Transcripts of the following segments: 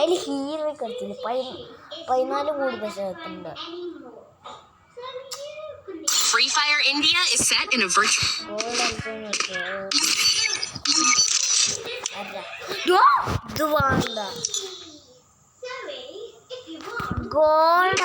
അതിൽ ഹീറോയ്ക്ക് എടുത്തില്ല 14 കോടി പൈസ എത്തുന്നുണ്ട്. Free Fire India is set in a virtual. ഇത് വേണ്ട ഗോൾഡ്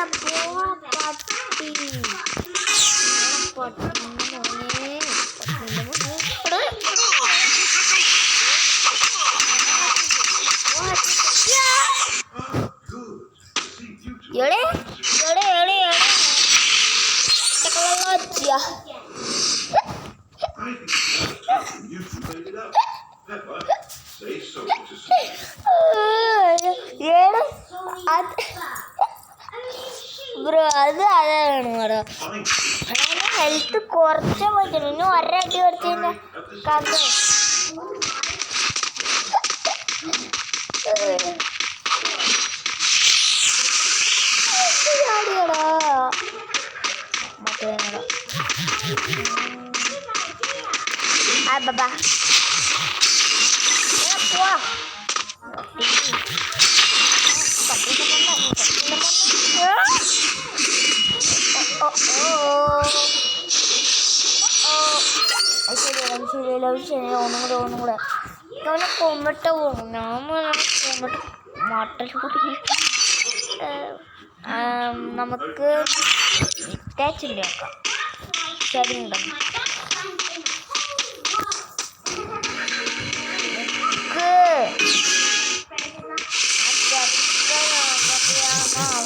ബ്രോ അത് അതാണ് ബ്രോ. ഹെൽത്ത് കുറച്ചാൽ പറ്റുള്ളൂ. ഇനി ഒരടി കൊടുത്തതിൻ്റെ കഥ ബാബാ പോവാ. ശരിയല്ല ഒന്നും കൂടെ അവനെ കൊന്നിട്ട് പോകും. കൊന്നിട്ട് മട്ടൽ നമുക്ക് അറ്റാച്ചില്ല നോക്കാം. ശരി ഉണ്ടെന്ന്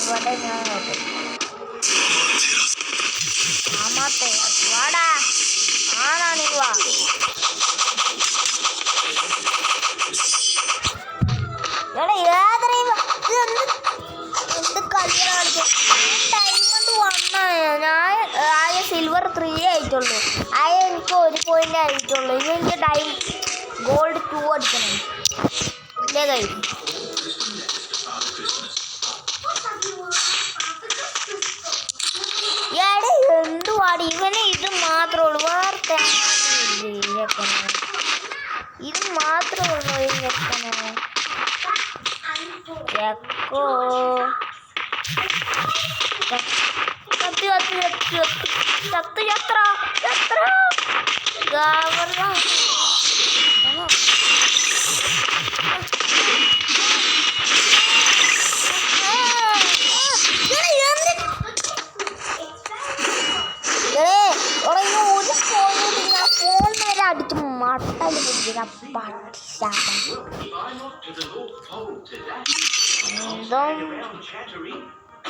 അവിടെ ഞാൻ വാടാ ആണാണീ വാ. എന്ത് കളിയാണ് ഡയമണ്ട് 1 ഞാൻ ആകെ സിൽവർ 3 ആയിട്ടുള്ളൂ. ആകെ എനിക്ക് 1 പോയിന്റ് ആയിട്ടുള്ളൂ. ഇനി എനിക്ക് ഗോൾഡ് 2 അടിക്കണം. ഇല്ലേ കൈ എന്തുവാടി ഇവന് ഇത് മാത്രമേ ഉള്ളൂ. വേറെ ഇത് മാത്രമേ ഉള്ളൂ. ചെക്കോ അടിച്ച് മട്ടൽ പിടിക്കുന്ന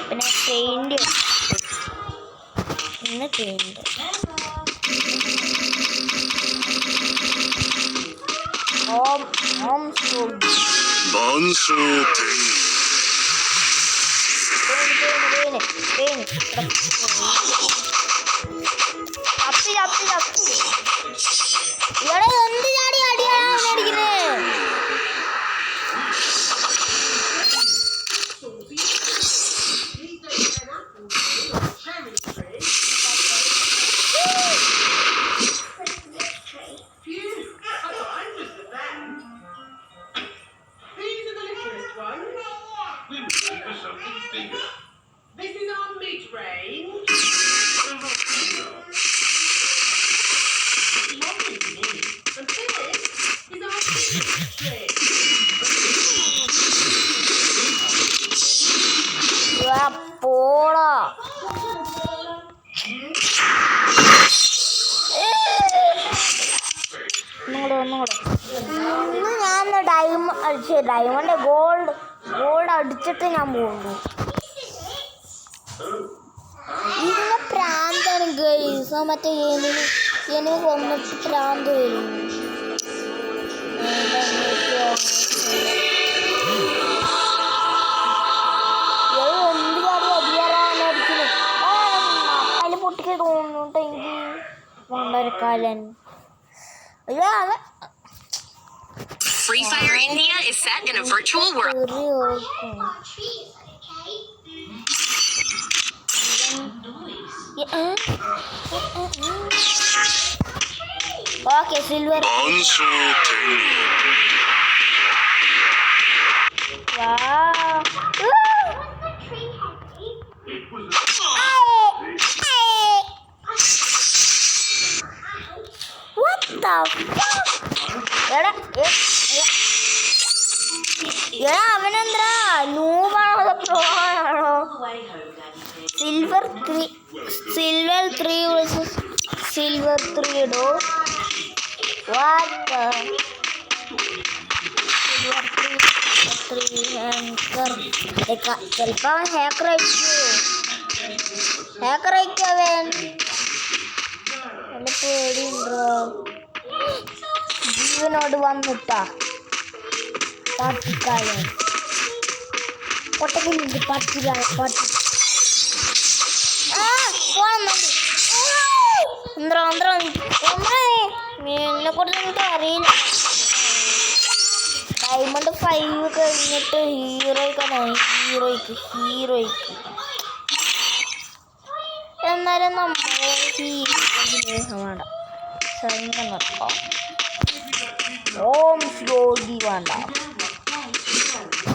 പിന്നെ പെയിന്റ് ഇന്ന് പെയിന്റ് ഇവിടെ എന്ത് ചാടി അടിയാണ് അടിക്കുന്നത്. പോടാ ഒന്നുകൂടെ ഞാൻ ഡയമണ്ട് ഗോൾഡ് അടിച്ചിട്ട് ഞാൻ പോകുന്നു. ഇതിന് പ്രാന്താണ് ഗൈസ്. മറ്റേ എനിക്ക് കൊന്നിട്ട് പ്രാന്ത് വരും. അതിൽ പൊട്ടിക്ക് തോന്നുന്നുണ്ട് എനിക്ക് വണ്ടരക്കാലൻ. Free Fire India is set in a virtual world. Okay, silver. വാ. What the fuck? എടാ അവനെന്താ നൂവാണോ അതോ പ്രോ ആണോ? സിൽവർ 3 വേഴ്സസ് സിൽവർ 3 ഇടോ. What the silver 3 hacker. ചിലപ്പോ അവൻ ഹാക്കർ അയക്കും അവൻ. എന്റെ പേടിയുണ്ടോ? ജീവനോട് വന്നിട്ടാ പാട്ടിക്കാരൻ പൊട്ടക്കുന്നുണ്ട്. പാട്ടിക്കാരൻ പാട്ടി എന്നെ കുറിച്ച് എനിക്ക് അറിയില്ല. ഡയമണ്ട് 5 കഴിഞ്ഞിട്ട് ഹീറോയ്ക്ക് എന്നാലും നമ്മളെ വേണ്ട. ഓം ശ്ലോകി വേണ്ട.